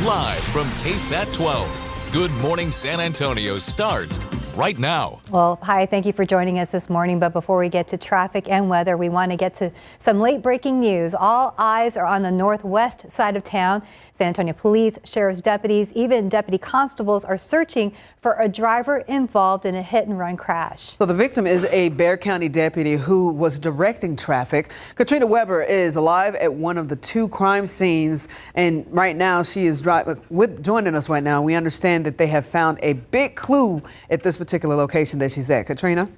Live from KSAT 12. Good Morning San Antonio starts right now. Well, hi, thank you for joining us this morning. But before we get to traffic and weather, we want to get to some late breaking news. All eyes are on the northwest side of town. San Antonio police, sheriff's deputies, even deputy constables are searching for a driver involved in a hit and run crash. So the victim is a Bexar County deputy who was directing traffic. Katrina Weber is live at one of the two crime scenes, and right now she is joining us right now. We understand that they have found a big clue at this particular location that she's at. Katrina?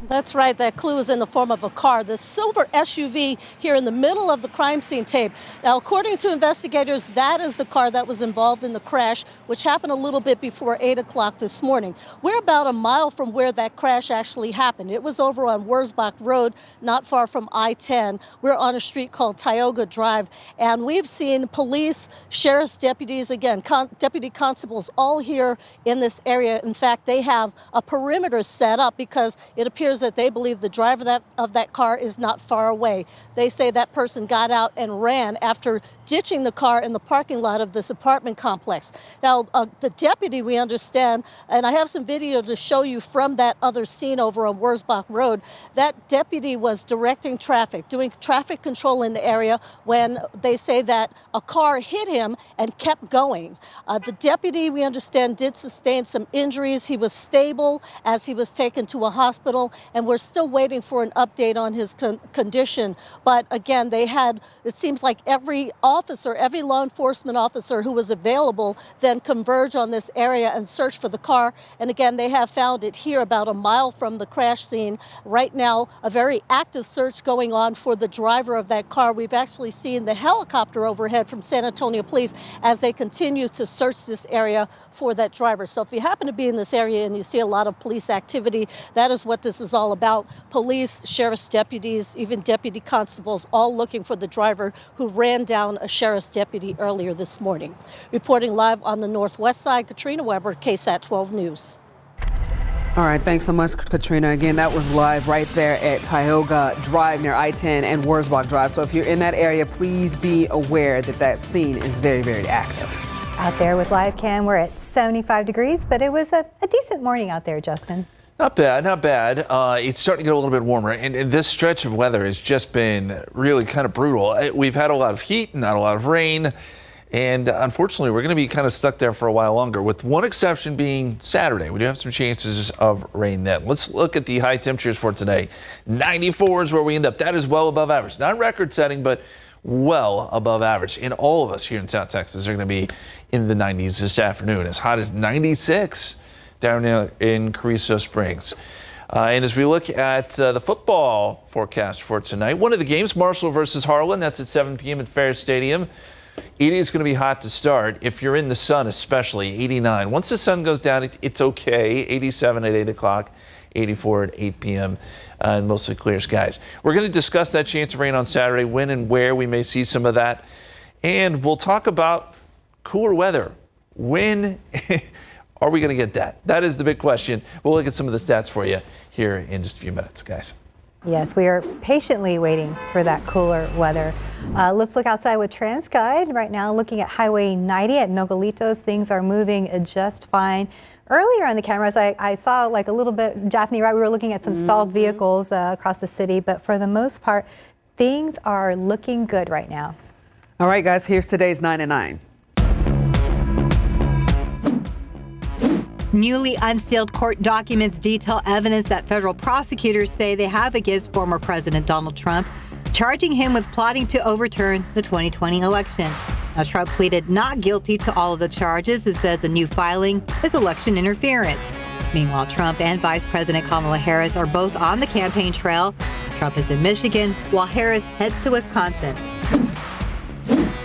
That's right. That clue is in the form of a car, the silver SUV here in the middle of the crime scene tape. Now, according to investigators, that is the car that was involved in the crash, which happened a little bit before 8 o'clock this morning. We're about a mile from where that crash actually happened. It was over on Wurzbach Road, not far from I-10. We're on a street called Tioga Drive, and we've seen police, sheriff's deputies, again, deputy constables all here in this area. In fact, they have a perimeter set up because it appears that they believe the driver of that car is not far away. They say that person got out and ran after ditching the car in the parking lot of this apartment complex. Now, the deputy, we understand, and I have some video to show you from that other scene over on Wurzbach Road, that deputy was directing traffic, doing traffic control in the area when they say that a car hit him and kept going. The deputy, we understand, did sustain some injuries. He was stable as he was taken to a hospital, and we're still waiting for an update on his condition. But again, they had, it seems like every law enforcement officer who was available then converge on this area and search for the car. And again, they have found it here about a mile from the crash scene. Right now, a very active search going on for the driver of that car. We've actually seen the helicopter overhead from San Antonio Police as they continue to search this area for that driver. So if you happen to be in this area and you see a lot of police activity, that is what this is all about. Police, sheriff's deputies, even deputy constables, all looking for the driver who ran down a sheriff's deputy earlier this morning. Reporting live on the northwest side, Katrina Weber, KSAT 12 News. All right, thanks so much, Katrina. Again, that was live right there at Tioga Drive near I-10 and Wurzbach Drive. So if you're in that area, please be aware that that scene is very, very active. Out there with live cam, we're at 75 degrees, but it was a decent morning out there, Justin. Not bad, not bad. It's starting to get a little bit warmer, and this stretch of weather has just been really kind of brutal. We've had a lot of heat, not a lot of rain, and unfortunately, we're going to be kind of stuck there for a while longer, with one exception being Saturday. We do have some chances of rain then. Let's look at the high temperatures for today. 94 is where we end up. That is well above average. Not record-setting, but well above average. And all of us here in South Texas are going to be in the 90s this afternoon, as hot as 96 down there in Carrizo Springs. And as we look at the football forecast for tonight, one of the games, Marshall versus Harlan, that's at 7 p.m. at Ferris Stadium. It is going to be hot to start. If you're in the sun, especially 89. Once the sun goes down, it's okay. 87 at 8 o'clock, 84 at 8 p.m. And mostly clear skies. We're going to discuss that chance of rain on Saturday, when and where we may see some of that. And we'll talk about cooler weather. When are we going to get that? That is the big question. We'll look at some of the stats for you here in just a few minutes, guys. Yes, we are patiently waiting for that cooler weather. Let's look outside with TransGuide. Right now, looking at Highway 90 at Nogalitos, things are moving just fine. Earlier on the cameras, I saw like a little bit, Daphne, right? We were looking at some stalled vehicles across the city, but for the most part, things are looking good right now. All right, guys, here's today's 9 at 9. Newly unsealed court documents detail evidence that federal prosecutors say they have against former President Donald Trump, charging him with plotting to overturn the 2020 election. Now, Trump pleaded not guilty to all of the charges. It says a new filing is election interference. Meanwhile, Trump and Vice President Kamala Harris are both on the campaign trail. Trump is in Michigan, while Harris heads to Wisconsin.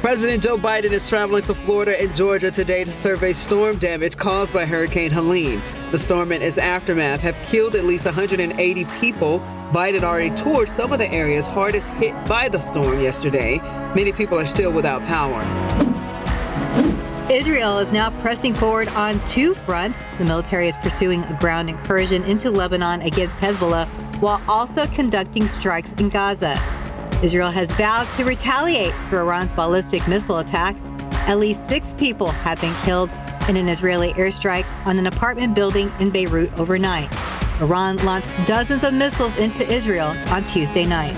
President Joe Biden is traveling to Florida and Georgia today to survey storm damage caused by Hurricane Helene. The storm and its aftermath have killed at least 180 people. Biden already toured some of the areas hardest hit by the storm yesterday. Many people are still without power. Israel is now pressing forward on two fronts. The military is pursuing a ground incursion into Lebanon against Hezbollah, while also conducting strikes in Gaza. Israel has vowed to retaliate for Iran's ballistic missile attack. At least 6 people have been killed in an Israeli airstrike on an apartment building in Beirut overnight. Iran launched dozens of missiles into Israel on Tuesday night.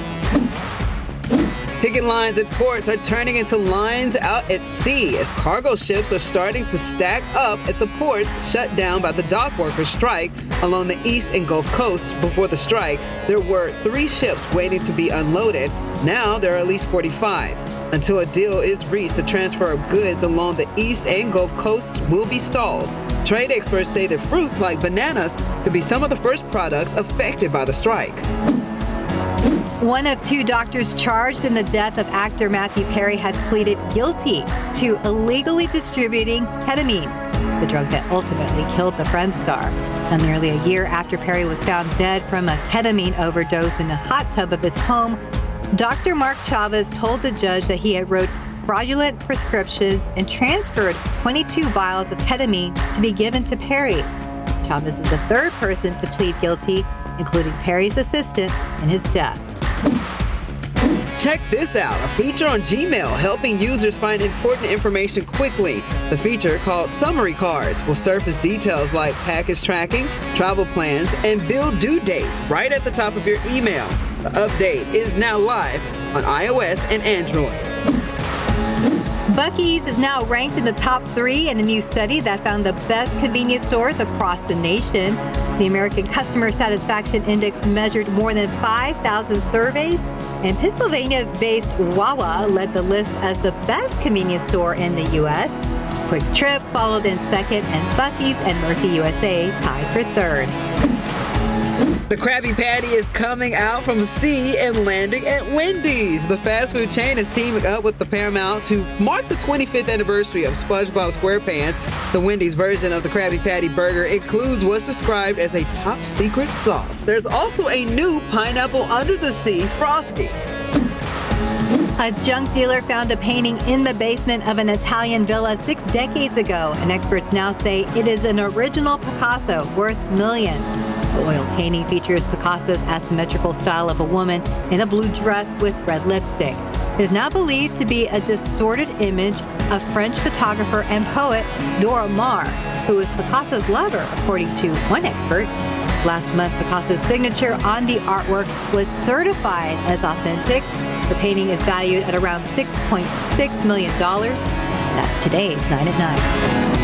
Picket lines at ports are turning into lines out at sea as cargo ships are starting to stack up at the ports shut down by the dock workers' strike along the east and Gulf Coast. Before the strike, there were 3 ships waiting to be unloaded. Now there are at least 45. Until a deal is reached, the transfer of goods along the east and Gulf Coasts will be stalled. Trade experts say that fruits like bananas could be some of the first products affected by the strike. One of 2 doctors charged in the death of actor Matthew Perry has pleaded guilty to illegally distributing ketamine, the drug that ultimately killed the Friends star. Now, nearly a year after Perry was found dead from a ketamine overdose in a hot tub of his home, Dr. Mark Chavez told the judge that he had wrote fraudulent prescriptions and transferred 22 vials of ketamine to be given to Perry. Chavez is the 3rd person to plead guilty, including Perry's assistant, in his death. Check this out, a feature on Gmail helping users find important information quickly. The feature, called Summary Cards, will surface details like package tracking, travel plans, and bill due dates right at the top of your email. The update is now live on iOS and Android. Buc-ee's is now ranked in the top 3 in a new study that found the best convenience stores across the nation. The American Customer Satisfaction Index measured more than 5,000 surveys, and Pennsylvania-based Wawa led the list as the best convenience store in the U.S. Quick Trip followed in second, and Buc-ee's and Murphy USA tied for 3rd. The Krabby Patty is coming out from sea and landing at Wendy's. The fast food chain is teaming up with the Paramount to mark the 25th anniversary of SpongeBob SquarePants. The Wendy's version of the Krabby Patty burger includes what's described as a top secret sauce. There's also a new pineapple under the sea Frosty. A junk dealer found a painting in the basement of an Italian villa 6 decades ago, and experts now say it is an original Picasso worth millions. The oil painting features Picasso's asymmetrical style of a woman in a blue dress with red lipstick. It is now believed to be a distorted image of French photographer and poet Dora Maar, who was Picasso's lover, according to one expert. Last month, Picasso's signature on the artwork was certified as authentic. The painting is valued at around $6.6 million. That's today's 9 at 9.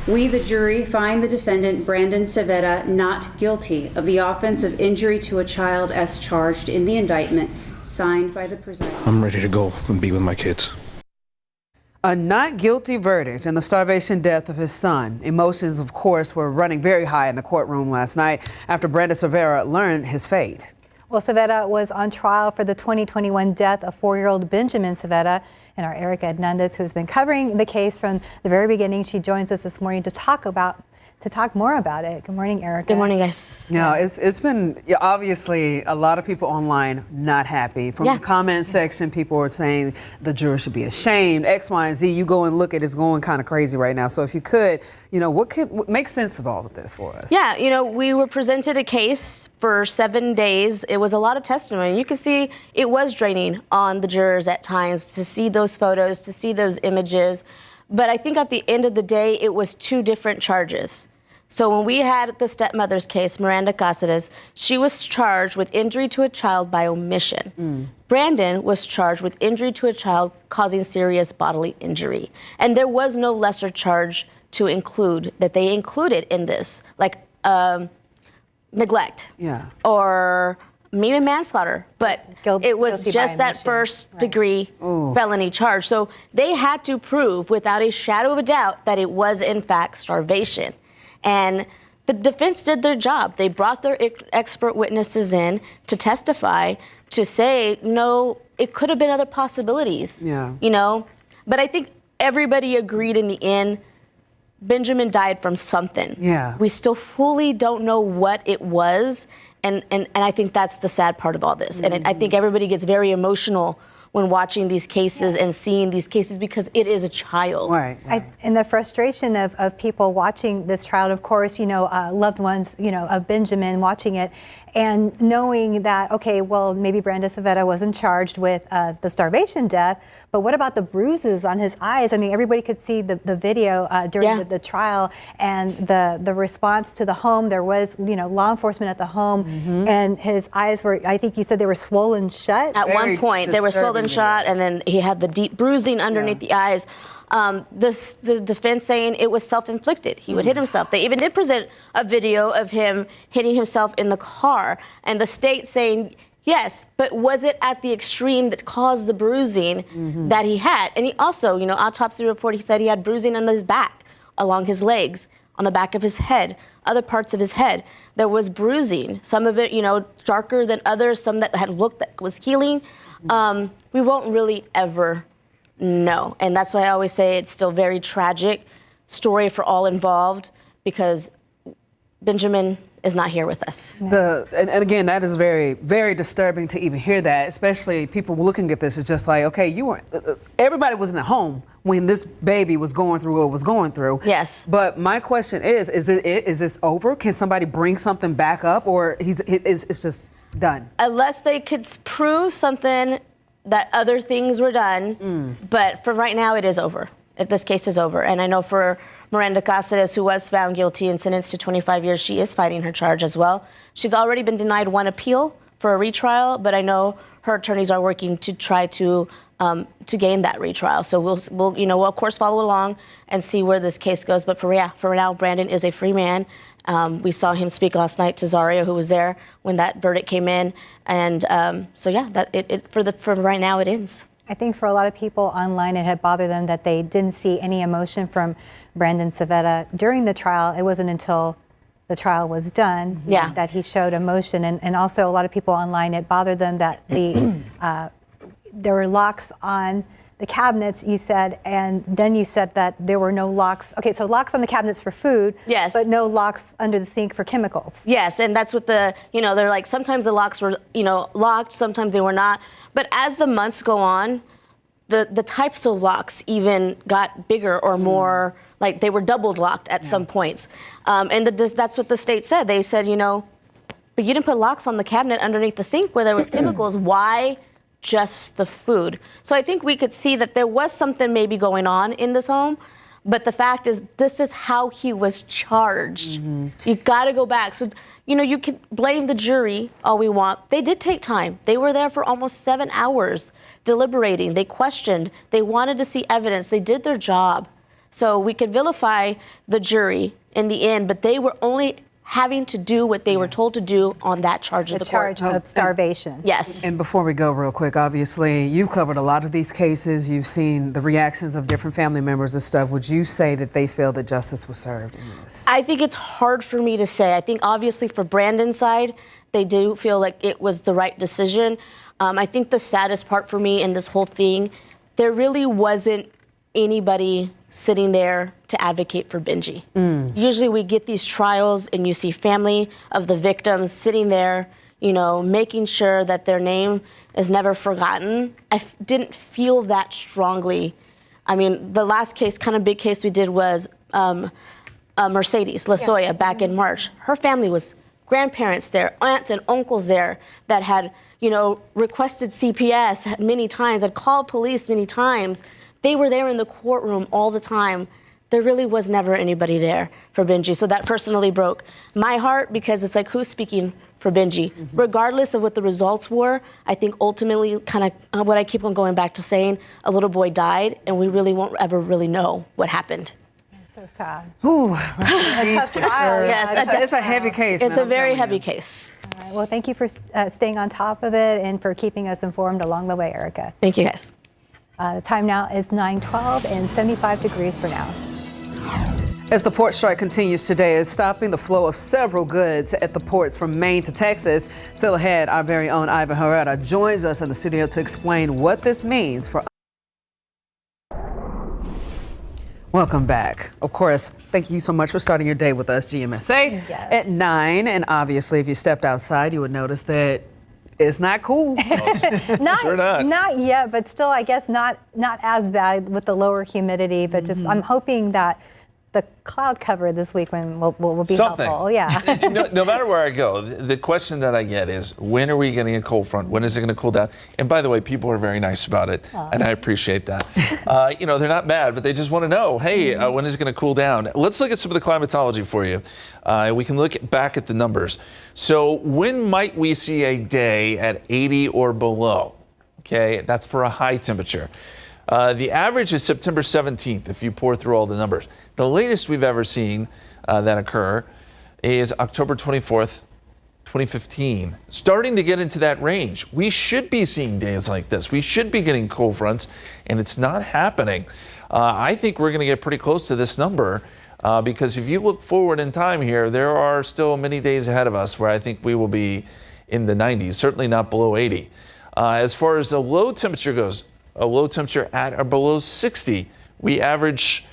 We, the jury, find the defendant, Brandon Cervera, not guilty of the offense of injury to a child as charged in the indictment signed by the presiding. I'm ready to go and be with my kids. A not guilty verdict in the starvation death of his son. Emotions, of course, were running very high in the courtroom last night after Brandon Cervera learned his fate. Well, Cervera was on trial for the 2021 death of 4-year-old Benjamin Cervera. And our Erica Hernandez, who's been covering the case from the very beginning, she joins us this morning to talk more about it. Good morning, Erica. Good morning, guys. Yeah, it's been obviously a lot of people online not happy. From the comment section, people were saying the jurors should be ashamed. X, Y, and Z. You go and look at it's going kind of crazy right now. So if you could, what could make sense of all of this for us? Yeah, we were presented a case for 7 days. It was a lot of testimony. You can see it was draining on the jurors at times to see those photos, to see those images. But I think at the end of the day, it was 2 different charges. So when we had the stepmother's case, Miranda Cáceres, she was charged with injury to a child by omission. Brandon was charged with injury to a child causing serious bodily injury. And there was no lesser charge to include that they included in this, like neglect or maybe manslaughter. But it was just that first degree felony charge. So they had to prove without a shadow of a doubt that it was in fact starvation. And the defense did their job. They brought their expert witnesses in to testify, to say, no, it could have been other possibilities, But I think everybody agreed in the end, Benjamin died from something. We still fully don't know what it was. And I think that's the sad part of all this. And I think everybody gets very emotional when watching these cases and seeing these cases because it is a child. Right. And the frustration of people watching this trial, of course, loved ones, of Benjamin watching it and knowing that, okay, well, maybe Brandon Cervera wasn't charged with the starvation death, but what about the bruises on his eyes? I mean, everybody could see the video during the trial and the response to the home. There was, law enforcement at the home, and his eyes were, I think you said they were swollen shut. At one point, they were swollen shut, and then he had the deep bruising underneath the eyes. The defense saying it was self-inflicted. He would hit himself. They even did present a video of him hitting himself in the car, and the state saying, yes, but was it at the extreme that caused the bruising that he had? And he also, autopsy report, he said he had bruising on his back, along his legs, on the back of his head, other parts of his head. There was bruising, some of it, darker than others, some that had looked that was healing. We won't really ever know. And that's why I always say it's still very tragic story for all involved because Benjamin is not here with us. And again, that is very, very disturbing to even hear that, especially people looking at this. It's just like, okay, you weren't, everybody wasn't at home when this baby was going through what was going through. Yes. But my question is this over? Can somebody bring something back up, or it's just done? Unless they could prove something that other things were done, but for right now, it is over. This case is over. And I know for Miranda Cáceres, who was found guilty and sentenced to 25 years, she is fighting her charge as well. She's already been denied one appeal for a retrial, but I know her attorneys are working to try to gain that retrial. So we'll of course follow along and see where this case goes. But for now, Brandon is a free man. We saw him speak last night to Zaria, who was there when that verdict came in. And for right now, it ends. I think for a lot of people online, it had bothered them that they didn't see any emotion from Brandon Cervera during the trial. It wasn't until the trial was done that he showed emotion. And also a lot of people online, it bothered them that there were locks on the cabinets, you said, and then you said that there were no locks. Okay, so locks on the cabinets for food, yes, but no locks under the sink for chemicals. Yes, and that's what they're like, sometimes the locks were, locked, sometimes they were not. But as the months go on, the types of locks even got bigger or more, like they were doubled locked at some points. And that's what the state said. They said, but you didn't put locks on the cabinet underneath the sink where there was chemicals. Why just the food? So I think we could see that there was something maybe going on in this home, but the fact is this is how he was charged. You got to go back. So, you can blame the jury all we want. They did take time. They were there for almost 7 hours deliberating. They questioned. They wanted to see evidence. They did their job. So we could vilify the jury in the end, but they were only having to do what they were told to do on that charge of the court. The charge of starvation. Yes. And before we go real quick, obviously, you've covered a lot of these cases. You've seen the reactions of different family members and stuff. Would you say that they feel that justice was served in this? I think it's hard for me to say. I think obviously for Brandon's side, they do feel like it was the right decision. I think the saddest part for me in this whole thing, there really wasn't anybody sitting there to advocate for Benji. Usually we get these trials and you see family of the victims sitting there, making sure that their name is never forgotten. I didn't feel that strongly. I mean, the last case, kind of big case we did was Mercedes Lasoya back in March. Her family was grandparents there, aunts and uncles there that had, requested CPS many times, had called police many times. They were there in the courtroom all the time. There really was never anybody there for Benji. So that personally broke my heart because it's like, who's speaking for Benji? Regardless of what the results were, I think ultimately kind of what I keep on going back to saying, a little boy died and we really won't ever really know what happened. So sad. Ooh, a tough trial. Yes, it's a heavy case. It's a very heavy case. All right. Well, thank you for staying on top of it and for keeping us informed along the way, Erica. Thank you, guys. The time now is 9:12 and 75 degrees for now. As the port strike continues today, it's stopping the flow of several goods at the ports from Maine to Texas. Still ahead, our very own Ivan Herrera joins us in the studio to explain what this means for. Welcome back. Of course, thank you so much for starting your day with us, GMSA, at 9. And obviously, if you stepped outside, you would notice that It's not cool. Sure not. Not yet, but still, I guess not as bad with the lower humidity. But just, I'm hoping that the cloud cover this week will be Something. helpful. Yeah. No matter where I go, the question that I get is, when are we getting a cold front? When is it going to cool down? And by the way, people are very nice about it, and I appreciate that. They're not mad, but they just want to know, hey, when is it going to cool down? Let's look at some of the climatology for you. We can look back at the numbers. So when might we see a day at 80 or below? Okay, that's for a high temperature. The average is September 17th, if you pour through all the numbers. The latest we've ever seen that occur is October 24th, 2015. Starting to get into that range. We should be seeing days like this. We should be getting cold fronts, and it's not happening. I think we're going to get pretty close to this number because if you look forward in time here, there are still many days ahead of us where I think we will be in the 90s, certainly not below 80. As far as the low temperature goes, a low temperature at or below 60. We average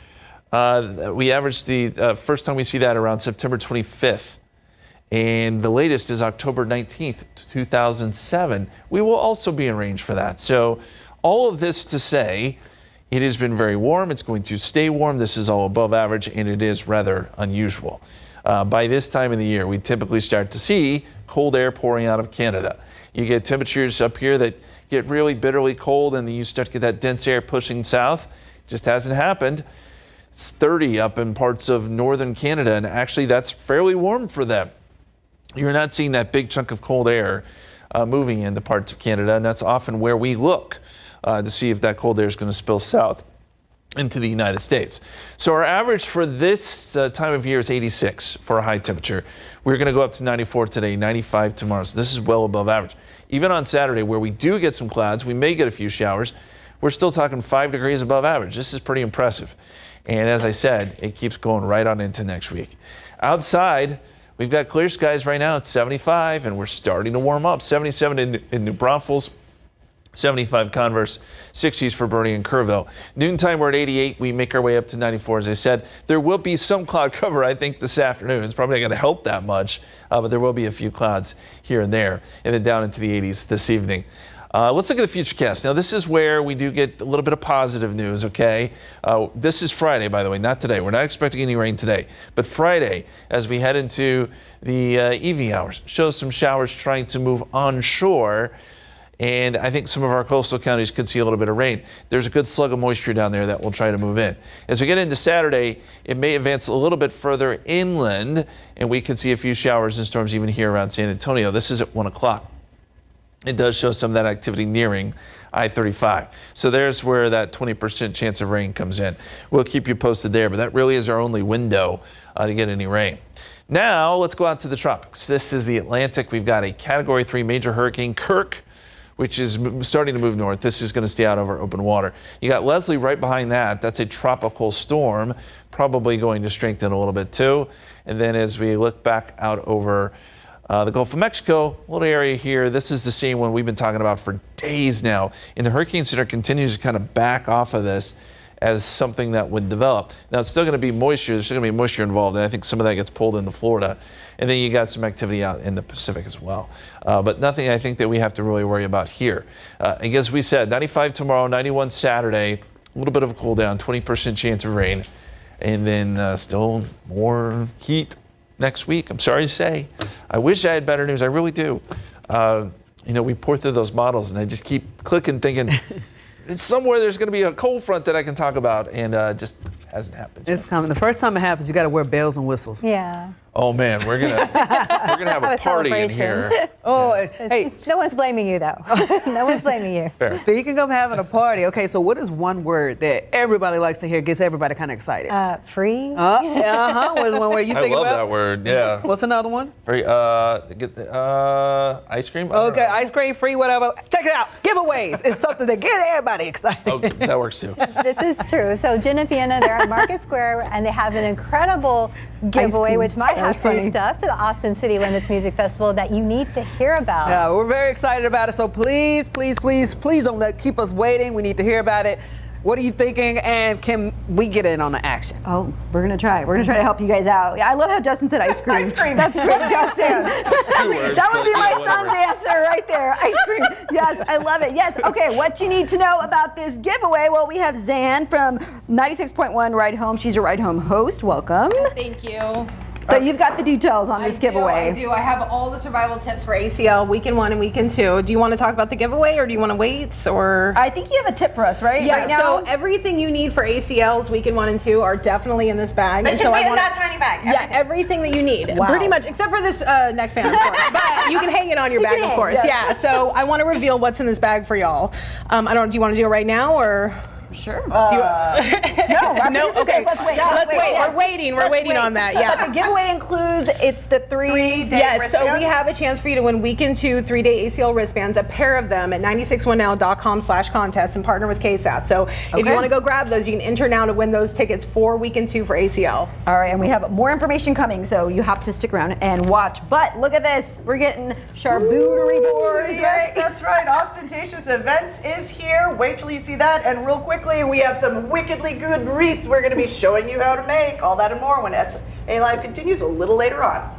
the first time we see that around September 25th. And the latest is October 19th, 2007. We will also be in range for that. So all of this to say, it has been very warm. It's going to stay warm. This is all above average, and it is rather unusual. By this time of the year, we typically start to see cold air pouring out of Canada. You get temperatures up here that get really bitterly cold, and then you start to get that dense air pushing south. Just hasn't happened. It's 30 up in parts of northern Canada, and actually that's fairly warm for them. You're not seeing that big chunk of cold air moving into parts of Canada, and that's often where we look to see if that cold air is going to spill south into the United States. So our average for this time of year is 86 for a high temperature. We're going to go up to 94 today, 95 tomorrow. So this is well above average. Even on Saturday, where we do get some clouds, we may get a few showers, we're still talking 5 degrees above average. This is pretty impressive. And as I said, it keeps going right on into next week. Outside, we've got clear skies right now at 75, and we're starting to warm up. 77 in New Braunfels, 75 Converse, 60s for Bernie and Kerrville. Noontime, we're at 88. We make our way up to 94. As I said, there will be some cloud cover, I think, this afternoon. It's probably not going to help that much, but there will be a few clouds here and there, and then down into the 80s this evening. Let's look at the futurecast. Now, this is where we do get a little bit of positive news, okay? This is Friday, by the way, not today. We're not expecting any rain today. But Friday, as we head into the evening hours, shows some showers trying to move onshore. And I think some of our coastal counties could see a little bit of rain. There's a good slug of moisture down there that will try to move in. As we get into Saturday, it may advance a little bit further inland, and we could see a few showers and storms even here around San Antonio. This is at 1 o'clock. It does show some of that activity nearing I-35. So there's where that 20% chance of rain comes in. We'll keep you posted there, but that really is our only window to get any rain. Now, let's go out to the tropics. This is the Atlantic. We've got a Category 3 major hurricane, Kirk, which is starting to move north. This is going to stay out over open water. You got Leslie right behind that. That's a tropical storm, probably going to strengthen a little bit too. And then as we look back out over the Gulf of Mexico, little area here, this is the same one we've been talking about for days now. And the Hurricane Center continues to kind of back off of this as something that would develop. Now, it's still going to be moisture. There's still going to be moisture involved, and I think some of that gets pulled into Florida. And then you got some activity out in the Pacific as well. But nothing I think that we have to really worry about here. And as we said, 95 tomorrow, 91 Saturday, a little bit of a cool down, 20% chance of rain, and then still more heat next week. I'm sorry to say. I wish I had better news. I really do. We pour through those models, and I just keep clicking, thinking, somewhere there's going to be a cold front that I can talk about, and just hasn't happened yet. It's coming. The first time it happens, you got to wear bells and whistles. Yeah. Oh man, we're gonna have a party in here. Oh, hey, no one's blaming you though. No one's blaming you. Fair. Speaking of having a party, okay, so what is one word that everybody likes to hear, gets everybody kind of excited? Free. What's one word you think about? I love that word. Yeah. What's another one? Free. Ice cream. Okay, ice cream, free, whatever. Check it out. Giveaways is something that gets everybody excited. Oh, that works too. This is true. So Jen and Vienna, they're at Market Square, and they have an incredible giveaway, which might have free stuff to the Austin City Limits Music Festival that you need to hear about. Yeah, we're very excited about it. So please, please, please, please don't keep us waiting. We need to hear about it. What are you thinking? And can we get in on the action? Oh, we're gonna try. We're gonna try to help you guys out. Yeah, I love how Justin said ice cream. Ice cream. That's great, Justin. That would be my son dancer right there. Ice cream. Yes, I love it. Yes. Okay. What you need to know about this giveaway? Well, we have Zan from 96.1 Ride Home. She's your Ride Home host. Welcome. Thank you. So you've got the details on this giveaway. I do. I have all the survival tips for ACL weekend 1 and weekend 2. Do you want to talk about the giveaway or do you want to wait? Or I think you have a tip for us, right? Yeah. Right now? So everything you need for ACLs weekend 1 and 2 are definitely in this bag. They can fit in that tiny bag. Yeah, everything that you need, Wow. pretty much, except for this neck fan, of course. But you can hang it on your bag, of course. yes. Yeah. So I want to reveal what's in this bag for y'all. I don't. Do you want to do it right now or? Sure. No. No. Okay. Let's wait. Let's wait. Yes. We're waiting. We're waiting on that. Yeah. But the giveaway includes it's the 3-day Yes, so we wristbands? have a chance for you to win weekend 2 3-day ACL wristbands, a pair of them at 961now.com/contest and partner with KSAT. So if you want to go grab those, you can enter now to win those tickets for weekend 2 for ACL. All right, and we have more information coming, so you have to stick around and watch. But look at this. We're getting charcuterie boards. Yes, that's right. Ostentatious Events is here. Wait till you see that. And real quickly, we have some wickedly good wreaths we're going to be showing you how to make. All that and more when SA Live continues a little later on.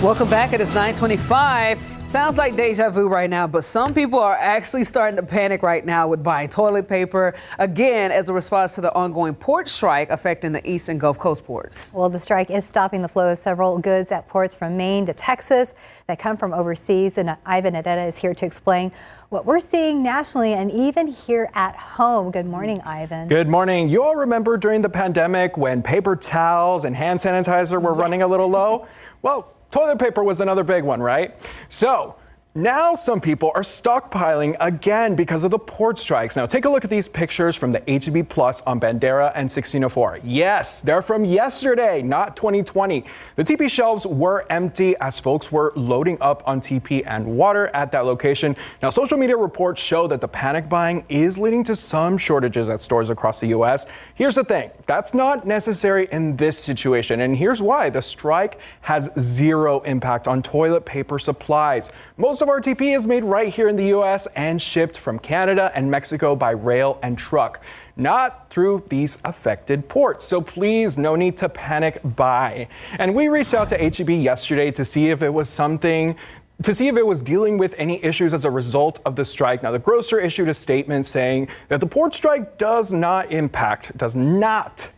Welcome back. It is 9:25. Sounds like deja vu right now, but some people are actually starting to panic right now with buying toilet paper, again, as a response to the ongoing port strike affecting the East and Gulf Coast ports. Well, the strike is stopping the flow of several goods at ports from Maine to Texas that come from overseas. And Ivan Adetta is here to explain what we're seeing nationally and even here at home. Good morning, Ivan. Good morning. You all remember during the pandemic when paper towels and hand sanitizer were running a little low? Well, toilet paper was another big one, right? So now some people are stockpiling again because of the port strikes. Now take a look at these pictures from the H-E-B Plus on Bandera and 1604. Yes, they're from yesterday, not 2020. The TP shelves were empty as folks were loading up on TP and water at that location. Now social media reports show that the panic buying is leading to some shortages at stores across the U.S. Here's the thing, that's not necessary in this situation, and here's why. The strike has zero impact on toilet paper supplies. Most of our TP is made right here in the U.S. and shipped from Canada and Mexico by rail and truck, not through these affected ports. So please, no need to panic buy. And we reached out to H-E-B yesterday to see if it was dealing with any issues as a result of the strike. Now, the grocer issued a statement saying that the port strike does not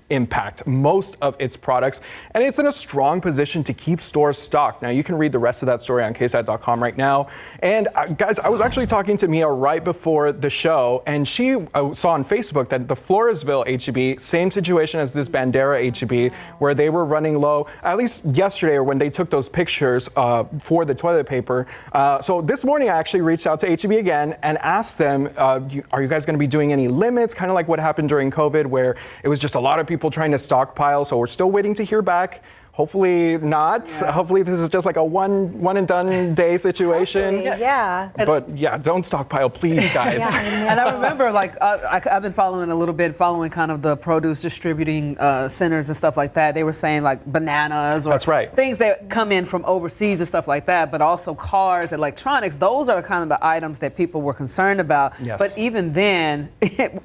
impact most of its products, and it's in a strong position to keep stores stocked. Now, you can read the rest of that story on KSAT.com right now. And guys, I was actually talking to Mia right before the show, and she saw on Facebook that the Floresville H-E-B, same situation as this Bandera H-E-B, where they were running low, at least yesterday or when they took those pictures for the toilet paper. So this morning, I actually reached out to H-E-B again and asked them, are you guys going to be doing any limits, kind of like what happened during COVID, where it was just a lot of people trying to stockpile? So we're still waiting to hear back. Hopefully not. Yeah. Hopefully this is just like a one and done day situation. Yeah. But yeah, don't stockpile, please, guys. And I remember, like, I've been following kind of the produce distributing centers and stuff like that. They were saying like bananas or That's right. things that come in from overseas and stuff like that, but also cars, electronics. Those are kind of the items that people were concerned about. Yes. But even then,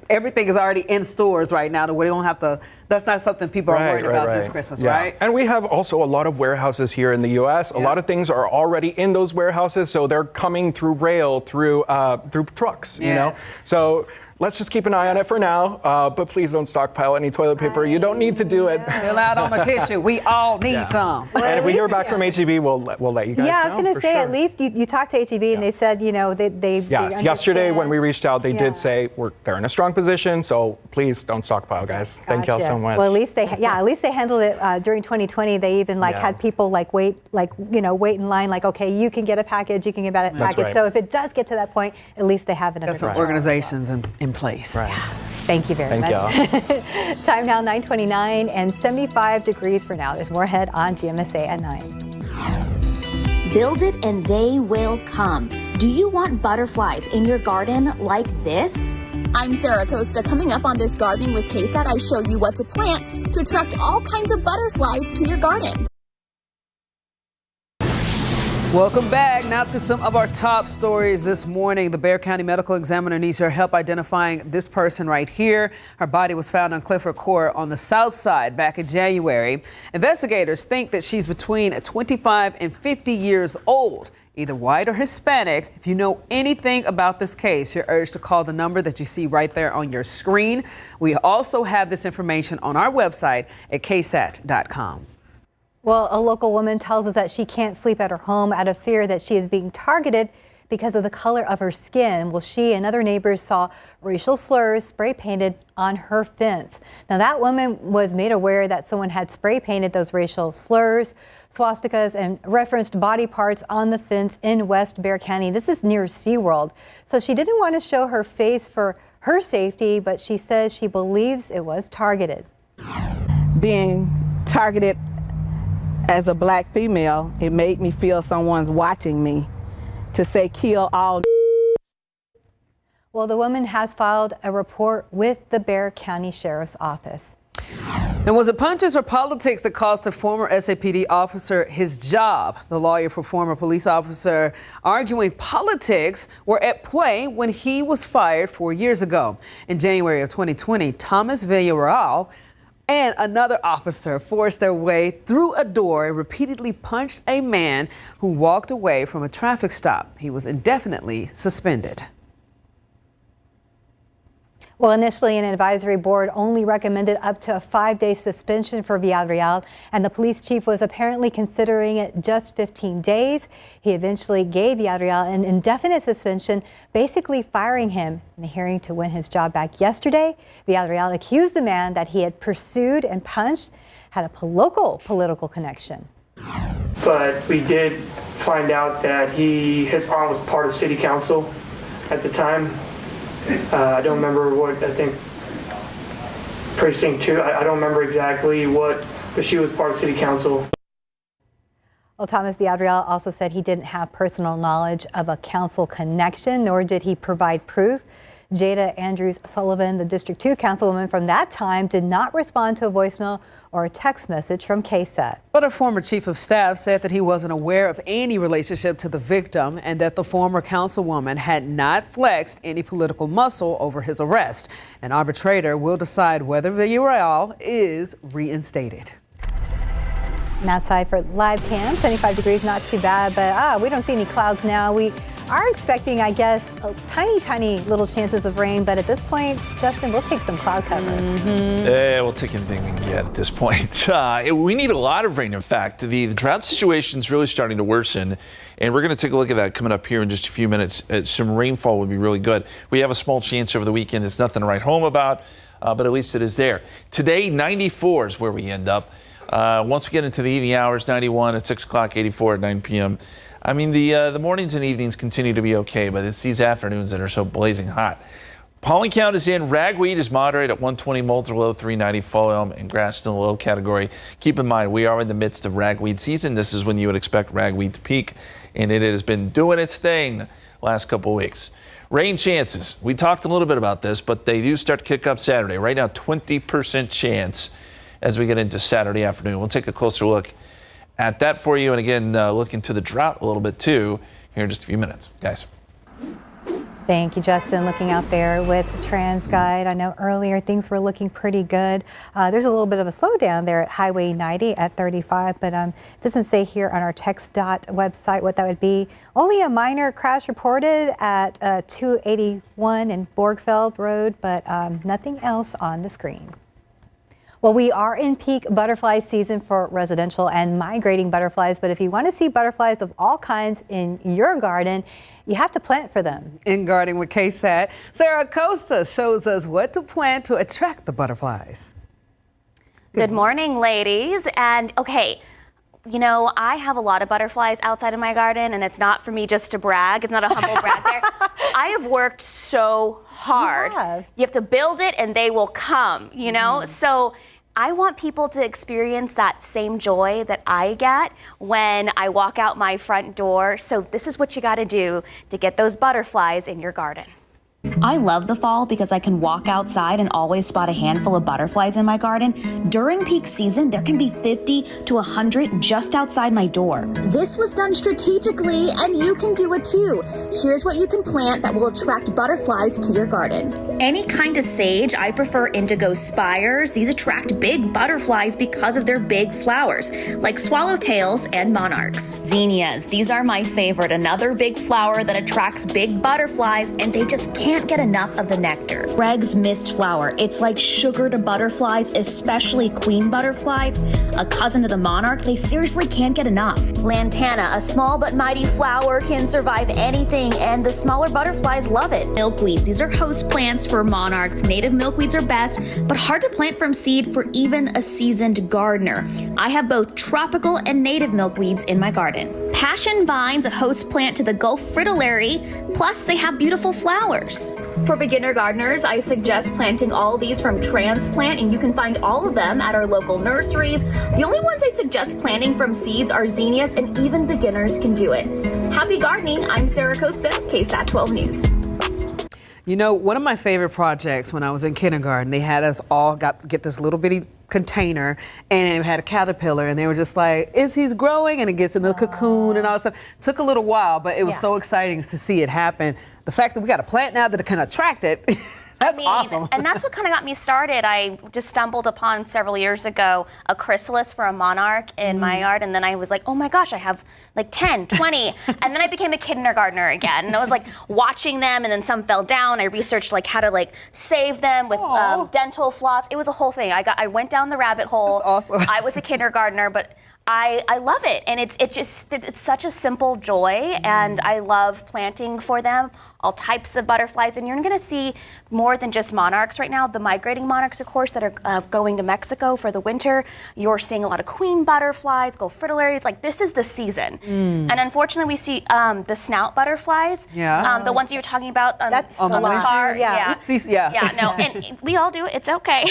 everything is already in stores right now to where they don't have to. That's not something people are worried about this Christmas, right? And we have also a lot of warehouses here in the U.S. A lot of things are already in those warehouses, so they're coming through rail, through trucks, you know? So let's just keep an eye on it for now, but please don't stockpile any toilet paper. You don't need to do it. Fill out on the tissue. We all need some. Well, and if we hear back from H-E-B, we'll let you guys know. Yeah, I was going to say, at least you talked to H-E-B and they said, you know, they yesterday when we reached out, they did say they're in a strong position, so please don't stockpile, guys. Thank y'all so much. Well, at least they handled it during 2020. They even had people wait in line, like, okay, you can get a package, you can get a package. So if it does get to that point, at least they have it under control. Some organizations in place. Right. Yeah. Thank you very much. Time now 9:29 and 75 degrees for now. There's more ahead on GMSA at 9. Build it and they will come. Do you want butterflies in your garden like this? I'm Sarah Costa. Coming up on This Gardening with KSAT, I show you what to plant to attract all kinds of butterflies to your garden. Welcome back. Now to some of our top stories this morning. The Bexar County medical examiner needs your help identifying this person right here. Her body was found on Clifford Court on the south side back in January. Investigators think that she's between 25 and 50 years old, either white or Hispanic. If you know anything about this case, you're urged to call the number that you see right there on your screen. We also have this information on our website at KSAT.com. Well, a local woman tells us that she can't sleep at her home out of fear that she is being targeted because of the color of her skin. Well, she and other neighbors saw racial slurs spray painted on her fence. Now, that woman was made aware that someone had spray painted those racial slurs, swastikas, and referenced body parts on the fence in West Bexar County. This is near SeaWorld. So she didn't want to show her face for her safety, but she says she believes it was targeted. Being targeted as a black female, it made me feel someone's watching me to say kill all. Well, the woman has filed a report with the Bexar County Sheriff's Office. And was it punches or politics that cost the former SAPD officer his job? The lawyer for former police officer arguing politics were at play when he was fired 4 years ago. In January of 2020, Thomas Villarreal and another officer forced their way through a door and repeatedly punched a man who walked away from a traffic stop. He was indefinitely suspended. Well, initially, an advisory board only recommended up to a 5-day suspension for Villarreal, and the police chief was apparently considering it just 15 days. He eventually gave Villarreal an indefinite suspension, basically firing him in a hearing to win his job back yesterday. Villarreal accused the man that he had pursued and punched had a local political connection. But we did find out that his aunt was part of city council at the time. I don't remember what, I think precinct 2, I don't remember exactly what, but she was part of city council. Well, Thomas Villarreal also said he didn't have personal knowledge of a council connection, nor did he provide proof. Jada Andrews Sullivan, the District 2 councilwoman from that time, did not respond to a voicemail or a text message from KSAT. But a former chief of staff said that he wasn't aware of any relationship to the victim and that the former councilwoman had not flexed any political muscle over his arrest. An arbitrator will decide whether Villarreal is reinstated. And outside for live cam, 75 degrees, not too bad, but we don't see any clouds now. We are expecting, I guess, tiny little chances of rain, but at this point, Justin, we'll take some cloud cover. Yeah, we'll take anything we can get at this point. We need a lot of rain, in fact. The drought situation is really starting to worsen, and we're going to take a look at that coming up here in just a few minutes. Some rainfall would be really good. We have a small chance over the weekend. It's nothing to write home about, but at least it is there. Today, 94 is where we end up. Once we get into the evening hours, 91 at 6 o'clock, 84 at 9 p.m. I mean, the mornings and evenings continue to be okay, but it's these afternoons that are so blazing hot. Pollen count is in. Ragweed is moderate at 120, molds are low, 390, fall elm and grass still in the low category. Keep in mind, we are in the midst of ragweed season. This is when you would expect ragweed to peak, and it has been doing its thing last couple of weeks. Rain chances. We talked a little bit about this, but they do start to kick up Saturday. Right now, 20% chance as we get into Saturday afternoon. We'll take a closer look at that for you. And again, look into the drought a little bit too here in just a few minutes, guys. Thank you, Justin. Looking out there with TransGuide. I know earlier things were looking pretty good. There's a little bit of a slowdown there at Highway 90 at 35, but it doesn't say here on our TxDOT website what that would be. Only a minor crash reported at 281 in Borgfeld Road, but nothing else on the screen. Well, we are in peak butterfly season for residential and migrating butterflies, but if you want to see butterflies of all kinds in your garden, you have to plant for them. In Gardening with KSAT, Sarah Costa shows us what to plant to attract the butterflies. Good morning, ladies. And okay, you know, I have a lot of butterflies outside of my garden, and it's not for me just to brag. It's not a humble brag there. I have worked so hard. You have to build it and they will come, you know? So I want people to experience that same joy that I get when I walk out my front door. So this is what you got to do to get those butterflies in your garden. I love the fall because I can walk outside and always spot a handful of butterflies in my garden. During peak season, there can be 50 to 100 just outside my door. This was done strategically, and you can do it too. Here's what you can plant that will attract butterflies to your garden. Any kind of sage. I prefer indigo spires. These attract big butterflies because of their big flowers, like swallowtails and monarchs. Zinnias. These are my favorite. Another big flower that attracts big butterflies, and they just can't get enough of the nectar. Greg's mist flower. It's like sugar to butterflies, especially queen butterflies. A cousin to the monarch, they seriously can't get enough. Lantana, a small but mighty flower, can survive anything, and the smaller butterflies love it. Milkweeds. These are host plants for monarchs. Native milkweeds are best, but hard to plant from seed for even a seasoned gardener. I have both tropical and native milkweeds in my garden. Passion vines, a host plant to the Gulf fritillary, plus they have beautiful flowers. For beginner gardeners, I suggest planting all these from transplant, and you can find all of them at our local nurseries. The only ones I suggest planting from seeds are zinnias, and even beginners can do it. Happy gardening. I'm Sarah Costa, KSAT 12 News. You know, one of my favorite projects when I was in kindergarten, they had us all get this little bitty container, and it had a caterpillar, and they were just like, is he's growing? And it gets in the cocoon and all that stuff. Took a little while, but it was so exciting to see it happen. The fact that we got a plant now that can attract it, that's awesome. And that's what kind of got me started. I just stumbled upon several years ago a chrysalis for a monarch in my yard, and then I was like, oh my gosh, I have like 10, 20. And then I became a kindergartner again, and I was like watching them, and then some fell down. I researched like how to like save them with dental floss. It was a whole thing. I went down the rabbit hole. That's awesome. I was a kindergartner, but I love it, and it's such a simple joy, and I love planting for them all types of butterflies, and you're going to see more than just monarchs right now. The migrating monarchs, of course, that are going to Mexico for the winter. You're seeing a lot of queen butterflies, Gulf fritillaries. Like, this is the season. And unfortunately, we see the snout butterflies. Yeah. The ones you were talking about. That's on the car. Yeah. Oopsies, yeah. Yeah, no, and we all do it. It's okay.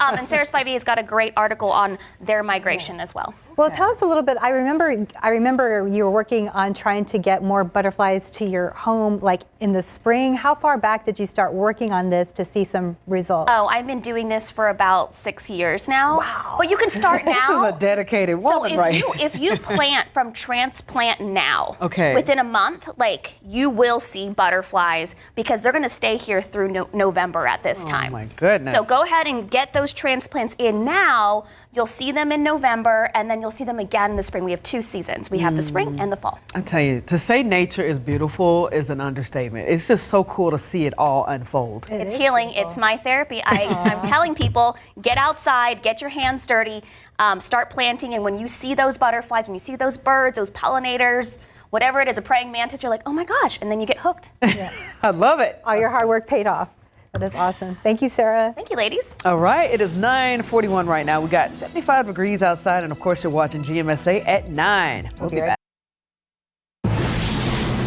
And Sarah Spivey has got a great article on their migration as well. Well, tell us a little bit. I remember you were working on trying to get more butterflies to your home, like in the spring. How far back did you start working on this to see some results? Oh, I've been doing this for about 6 years now. Wow. But you can start now. This is a dedicated woman, right? If you plant from transplant now, okay, within a month, like, you will see butterflies because they're going to stay here through November at this time. Oh my goodness. So go ahead and get those transplants in now. You'll see them in November, and then you'll see them again in the spring. We have 2 seasons. We have the spring and the fall. I tell you, to say nature is beautiful is an understatement. It's just so cool to see it all unfold. It's healing. Beautiful. It's my therapy. I'm telling people, get outside, get your hands dirty, start planting, and when you see those butterflies, when you see those birds, those pollinators, whatever it is, a praying mantis, you're like, oh my gosh, and then you get hooked. Yeah. I love it. All your hard work paid off. That is awesome. Thank you, Sarah. Thank you, ladies. All right, it is 9:41 right now. We got 75 degrees outside, and of course, you're watching GMSA at 9. We'll be back.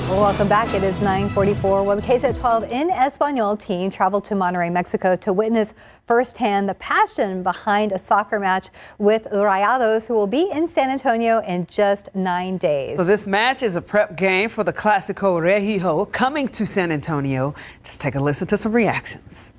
Well, welcome back. It is 9:44. Well, the KSAT 12 in Espanol team traveled to Monterrey, Mexico to witness firsthand the passion behind a soccer match with Rayados, who will be in San Antonio in just 9 days. So this match is a prep game for the Clásico Regio coming to San Antonio. Just take a listen to some reactions.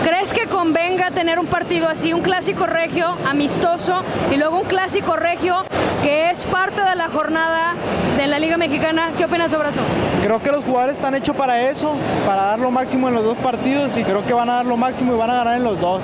¿Crees que convenga tener un partido así, un clásico regio amistoso y luego un clásico regio que es parte de la jornada de la Liga Mexicana? ¿Qué opinas sobre eso? Creo que los jugadores están hechos para eso, para dar lo máximo en los 2 partidos, y creo que van a dar lo máximo y van a ganar en los 2.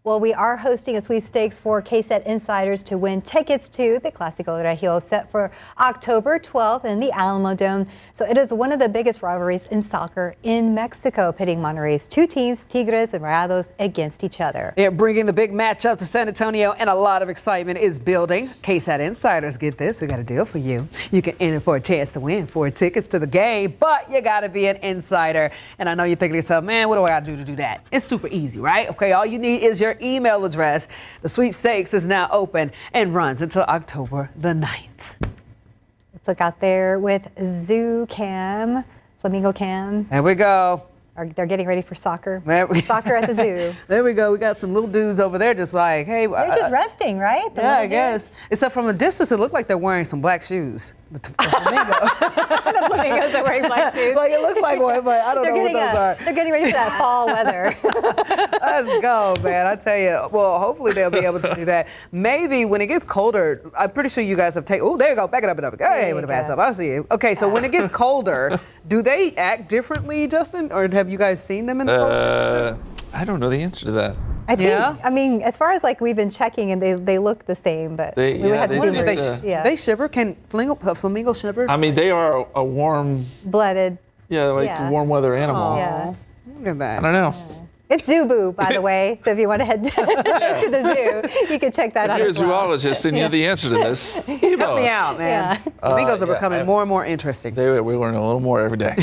Well, we are hosting a sweepstakes for KSAT insiders to win tickets to the Clásico Regio set for October 12th in the Alamo Dome. So it is one of the biggest rivalries in soccer in Mexico, pitting Monterrey's 2 teams, Tigres and Rayados, against each other. They're bringing the big matchup to San Antonio, and a lot of excitement is building. KSAT insiders, get this, we got a deal for you. You can enter for a chance to win 4 tickets to the game, but you got to be an insider. And I know you're thinking to yourself, man, what do I got to do to do that? It's super easy, right? Okay, all you need is your email address. The sweepstakes is now open and runs until October the 9th. Let's look out there with Zoo Cam, Flamingo Cam. There we go. They're getting ready for soccer. Soccer at the zoo. There we go. We got some little dudes over there just like, hey. They're just resting, right? Yeah, I guess. Except from a distance, it looked like they're wearing some black shoes. The flamingo. The flamingos are wearing black shoes. Like it looks like one, but I don't know what those are. They're getting ready for that fall weather. Let's go, man. I tell you. Well, hopefully they'll be able to do that. Maybe when it gets colder, I'm pretty sure you guys have taken. Oh, there you go. Back it up. Hey, with the bats up. I see you. Okay, so when it gets colder, do they act differently, Justin, or have you guys seen them in the cold temperatures? I don't know the answer to that. I think, I mean, as far as like we've been checking and they look the same, but we would have to do They shiver? Can flamingo shiver? I mean, they are a warm-blooded, warm weather animal. Yeah. Look at that. I don't know. It's Zubu, by the way. So if you want to head to the zoo, you can check that out. You're a as well. zoologist and you have the answer to this. Help me out, man. Flamingos are becoming more and more interesting. We learn a little more every day.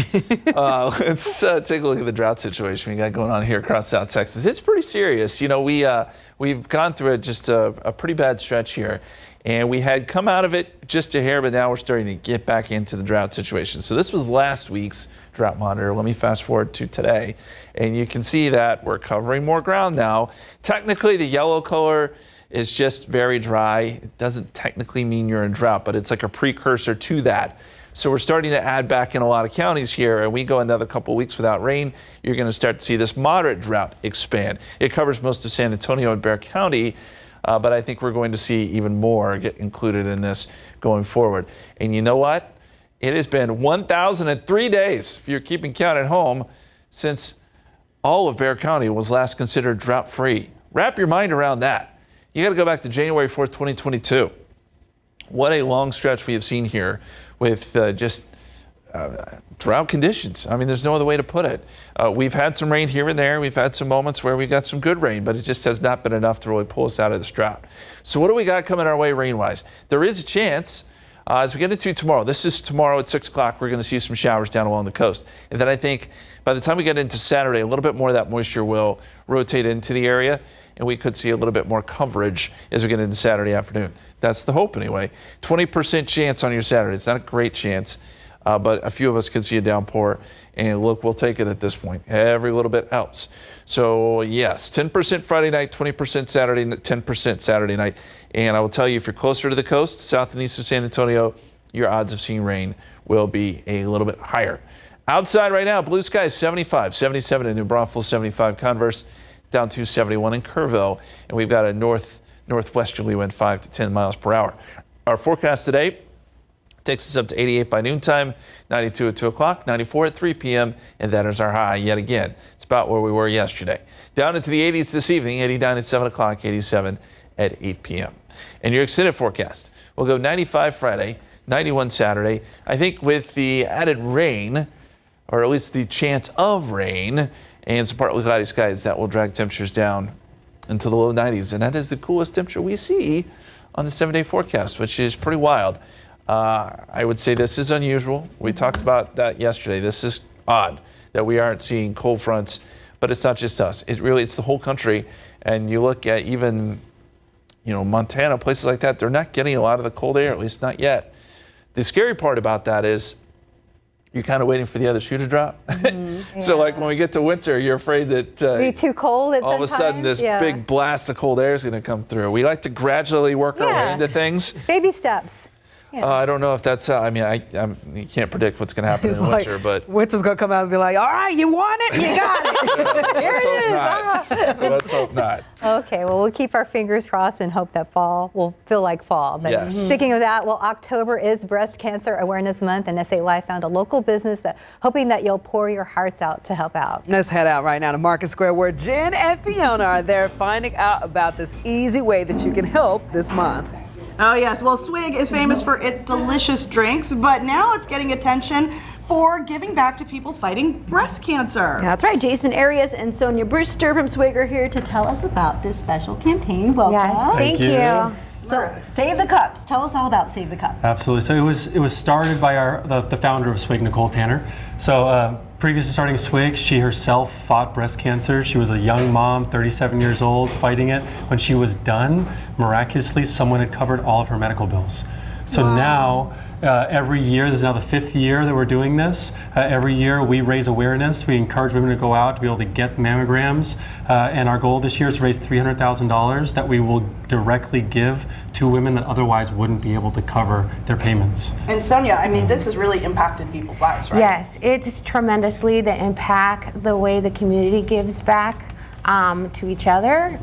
Let's take a look at the drought situation we got going on here across South Texas. It's pretty serious. You know, we've gone through just a pretty bad stretch here. And we had come out of it just a hair, but now we're starting to get back into the drought situation. So this was last week's drought monitor. Let me fast forward to today. And you can see that we're covering more ground now. Technically, the yellow color is just very dry. It doesn't technically mean you're in drought, but it's like a precursor to that. So we're starting to add back in a lot of counties here, and we go another couple of weeks without rain, you're going to start to see this moderate drought expand. It covers most of San Antonio and Bexar County, but I think we're going to see even more get included in this going forward. And you know what? It has been 1,003 days, if you're keeping count at home, since all of Bexar County was last considered drought-free. Wrap your mind around that. You got to go back to January 4th, 2022. What a long stretch we have seen here with drought conditions. I mean, there's no other way to put it. We've had some rain here and there. We've had some moments where we got some good rain, but it just has not been enough to really pull us out of this drought. So what do we got coming our way rain-wise? There is a chance as we get into tomorrow. This is tomorrow at 6 o'clock. We're going to see some showers down along the coast. And then I think by the time we get into Saturday, a little bit more of that moisture will rotate into the area, and we could see a little bit more coverage as we get into Saturday afternoon. That's the hope anyway. 20% chance on your Saturday. It's not a great chance, but a few of us could see a downpour. And look, we'll take it at this point. Every little bit helps. So yes, 10% Friday night, 20% Saturday, 10% Saturday night. And I will tell you, if you're closer to the coast, south and east of San Antonio, your odds of seeing rain will be a little bit higher. Outside right now, blue skies 75, 77 in New Braunfels, 75 Converse, down to 71 in Kerrville. And we've got a northwesterly wind 5 to 10 miles per hour. Our forecast today takes us up to 88 by noontime, 92 at 2 o'clock, 94 at 3 p.m., and that is our high yet again. It's about where we were yesterday. Down into the 80s this evening, 89 at 7 o'clock, 87 at 8 p.m. And your extended forecast, we'll go 95 Friday, 91 Saturday. I think with the added rain, or at least the chance of rain, and some partly cloudy skies, that will drag temperatures down into the low 90s. And that is the coolest temperature we see on the 7-day forecast, which is pretty wild. I would say this is unusual. We talked about that yesterday. This is odd that we aren't seeing cold fronts, but it's not just us. It's the whole country. And you look at even, Montana, places like that, they're not getting a lot of the cold air, at least not yet. The scary part about that is you're kind of waiting for the other shoe to drop. So like when we get to winter, you're afraid that be too cold all of a sudden this big blast of cold air is going to come through. We like to gradually work our way into things. Baby steps. I don't know if that's how. I mean, you can't predict what's going to happen in the winter, but winter's going to come out and be like, "All right, you want it, you got it." Here it is. Let's hope not. Okay, well, we'll keep our fingers crossed and hope that fall will feel like fall. But Speaking of that, well, October is Breast Cancer Awareness Month, and SA Life found a local business hoping that you'll pour your hearts out to help out. Let's head out right now to Market Square, where Jen and Fiona are there finding out about this easy way that you can help this month. Oh yes, well Swig is famous for its delicious drinks, but now it's getting attention for giving back to people fighting breast cancer. That's right, Jason Arias and Sonia Brewster from Swig are here to tell us about this special campaign. Welcome. Yes, thank you. So, Save the Cups. Tell us all about Save the Cups. Absolutely. So it was started by the founder of Swig, Nicole Tanner. So previous to starting Swig, she herself fought breast cancer. She was a young mom, 37 years old, fighting it. When she was done, miraculously, someone had covered all of her medical bills. So now every year, this is now the 5th year that we're doing this. Every year we raise awareness. We encourage women to go out to be able to get mammograms. And our goal this year is to raise $300,000 that we will directly give to women that otherwise wouldn't be able to cover their payments. And Sonia, I mean, this has really impacted people's lives, right? Yes, it's tremendously the impact, the way the community gives back to each other.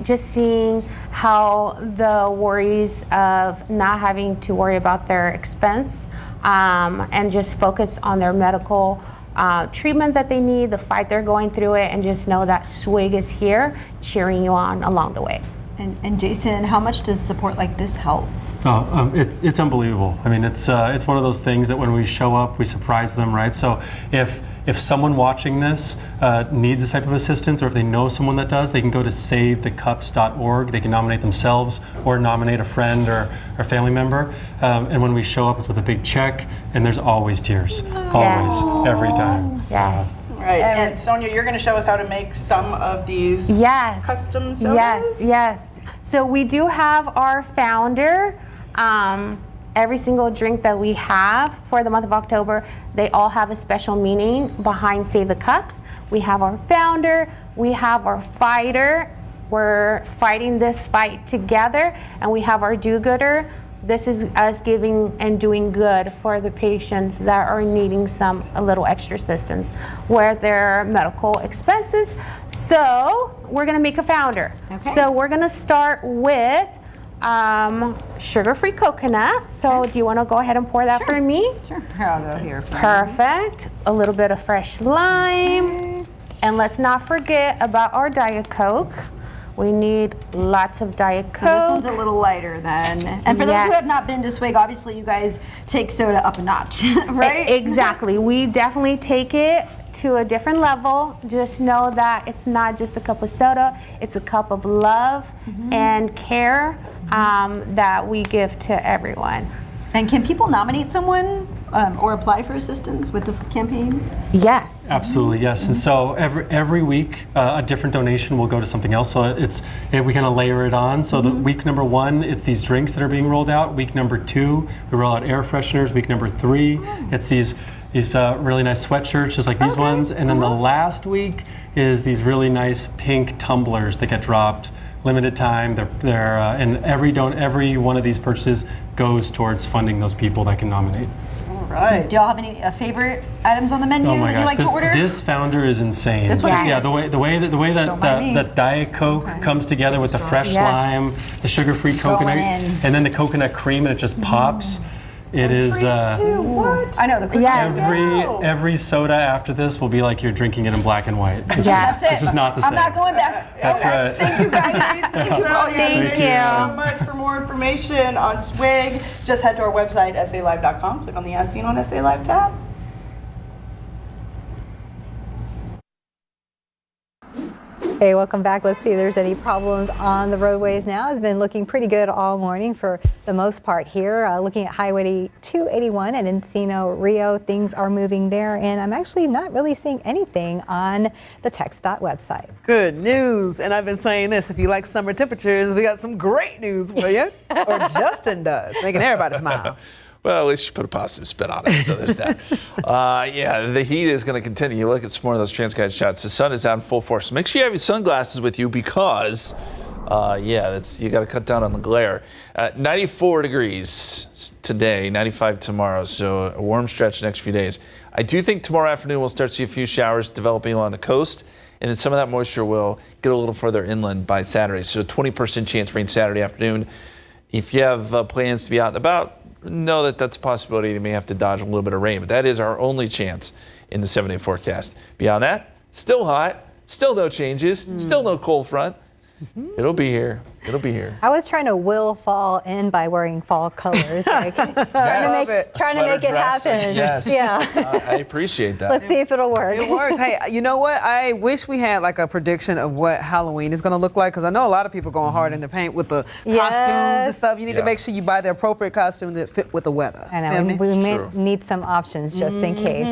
Just seeing how the worries of not having to worry about their expense and just focus on their medical treatment that they need, the fight they're going through it, and just know that SWIG is here cheering you on along the way. And Jason, how much does support like this help? Oh, it's unbelievable. I mean, it's one of those things that when we show up, we surprise them, right? So if someone watching this needs this type of assistance, or if they know someone that does, they can go to savethecups.org. They can nominate themselves or nominate a friend or a family member. And when we show up, it's with a big check, and there's always tears. Always, every time. Yes. Right. And Sonia, you're going to show us how to make some of these custom sodas? Yes. So we do have our founder. Every single drink that we have for the month of October, they all have a special meaning behind Save the Cups. We have our founder, we have our fighter. We're fighting this fight together, and we have our do-gooder. This is us giving and doing good for the patients that are needing a little extra assistance with their medical expenses. So we're gonna make a founder. Okay. So we're gonna start with sugar-free coconut. So do you want to go ahead and pour that for me? Sure. Here, I'll go here. Perfect. A little bit of fresh lime. And let's not forget about our Diet Coke. We need lots of Diet Coke. So this one's a little lighter then. And for those who have not been to SWIG, obviously you guys take soda up a notch, right? Exactly. We definitely take it to a different level. Just know that it's not just a cup of soda, it's a cup of love and care that we give to everyone. And can people nominate someone or apply for assistance with this campaign? Yes. Absolutely, yes. And so every week, a different donation will go to something else. So we kind of layer it on. So the week number 1, it's these drinks that are being rolled out. Week number 2, we roll out air fresheners. Week number 3, it's these really nice sweatshirts, just like these ones. And then the last week is these really nice pink tumblers that get dropped. Limited time. And every one of these purchases goes towards funding those people that can nominate. All right. Do y'all have any favorite items on the menu Oh my that gosh, you like to order? This founder is insane. This one is- Yeah, the way that Diet Coke comes together with the fresh lime, the sugar-free coconut, and then the coconut cream, and it just pops. It is. What? I know the Every soda after this will be like you're drinking it in black and white. That's it. This is not the same. I'm not going back. That's right. Thank you guys. Thank you so much. For more information on SWIG, just head to our website, salive.com. Click on the As Seen on SA Live tab. Hey, welcome back. Let's see if there's any problems on the roadways now. It's been looking pretty good all morning for the most part here. Looking at Highway 281 and Encino, Rio, things are moving there, and I'm actually not really seeing anything on the TxDOT website. Good news. And I've been saying this, if you like summer temperatures, we got some great news for you. Or Justin does, making everybody smile. Well, at least you put a positive spin on it, so there's that. Yeah, the heat is going to continue. Look at some more of those transguided shots. The sun is out in full force. So make sure you have your sunglasses with you because, you got to cut down on the glare. 94 degrees today, 95 tomorrow, so a warm stretch the next few days. I do think tomorrow afternoon we'll start to see a few showers developing along the coast, and then some of that moisture will get a little further inland by Saturday. So 20% chance rain Saturday afternoon. If you have plans to be out and about, know that that's a possibility. You may have to dodge a little bit of rain, but that is our only chance in the 7-day forecast. Beyond that, still hot, still no changes, still no cold front. It'll be here. It'll be here. I was trying to will fall in by wearing fall colors, like trying to make it happen. Yes. Yeah. I appreciate that. Let's see if it'll work. It works. Hey, you know what? I wish we had like a prediction of what Halloween is going to look like, because I know a lot of people going hard in the paint with the costumes and stuff. You need to make sure you buy the appropriate costume that fit with the weather. I know. We may need some options just in case.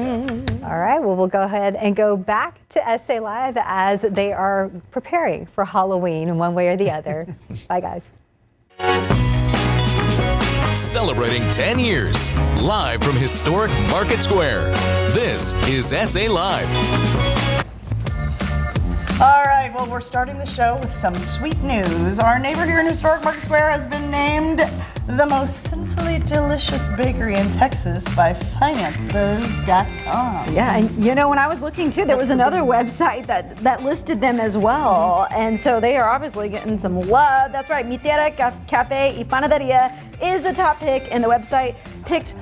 All right. Well, we'll go ahead and go back to SA Live as they are preparing for Halloween in one way or the other. Bye, guys. celebrating 10 years. Live from historic Market Square, this is SA Live. All right, well, we're starting the show with some sweet news. Our neighbor here in historic Market Square has been named the most sinfully delicious bakery in Texas by FinanceBuzz.com. Yeah, and you know, when I was looking too, there was another website that listed them as well. And so they are obviously getting some love. That's right, Mi Tierra Café y Panaderia is the top pick, and the website picked